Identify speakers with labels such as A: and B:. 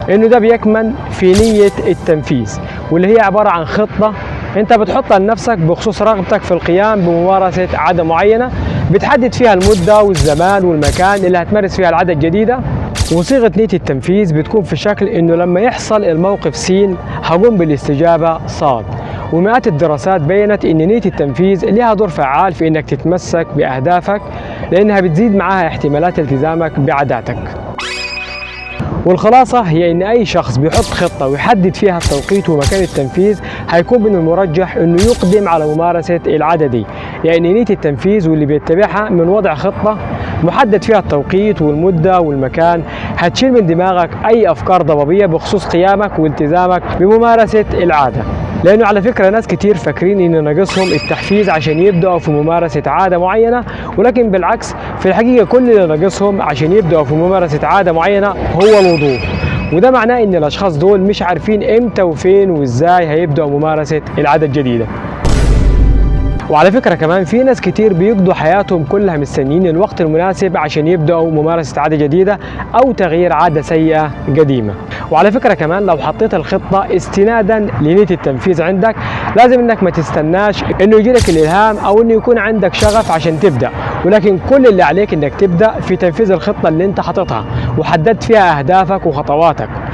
A: إنه ده بيكمن في نية التنفيذ، واللي هي عبارة عن خطة أنت بتحطها لنفسك بخصوص رغبتك في القيام بممارسة عادة معينة، بتحدد فيها المدة والزمان والمكان اللي هتمارس فيها العادة الجديدة. وصيغة نية التنفيذ بتكون في شكل إنه لما يحصل الموقف س هقوم بالاستجابة ص. ومئات الدراسات بينت إن نية التنفيذ لها دور فعال في إنك تتمسك بأهدافك، لأنها بتزيد معها احتمالات التزامك بعاداتك. والخلاصة هي إن أي شخص بيحط خطة ويحدد فيها التوقيت ومكان التنفيذ هيكون من المرجح إنه يقدم على ممارسة العادة دي، يعني نية التنفيذ واللي بيتبعها من وضع خطة محدد فيها التوقيت والمدة والمكان هتشيل من دماغك أي أفكار ضبابية بخصوص قيامك والتزامك بممارسة العادة. لأنه على فكرة ناس كتير فاكرين إنه ناقصهم التحفيز عشان يبدأوا في ممارسة عادة معينة، ولكن بالعكس في الحقيقة كل اللي ناقصهم عشان يبدأوا في ممارسة عادة معينة هو الوضوح. وده معناه إن الأشخاص دول مش عارفين إمتى وفين وإزاي هيبدأوا ممارسة العادة الجديدة. وعلى فكرة كمان في ناس كتير بيقضوا حياتهم كلها مستنيين الوقت المناسب عشان يبدأوا ممارسة عادة جديدة أو تغيير عادة سيئة قديمة. وعلى فكرة كمان لو حطيت الخطة استنادا لنية التنفيذ عندك، لازم انك ما تستناش انه يجيلك الالهام او انه يكون عندك شغف عشان تبدأ، ولكن كل اللي عليك انك تبدأ في تنفيذ الخطة اللي انت حاططها وحددت فيها اهدافك وخطواتك.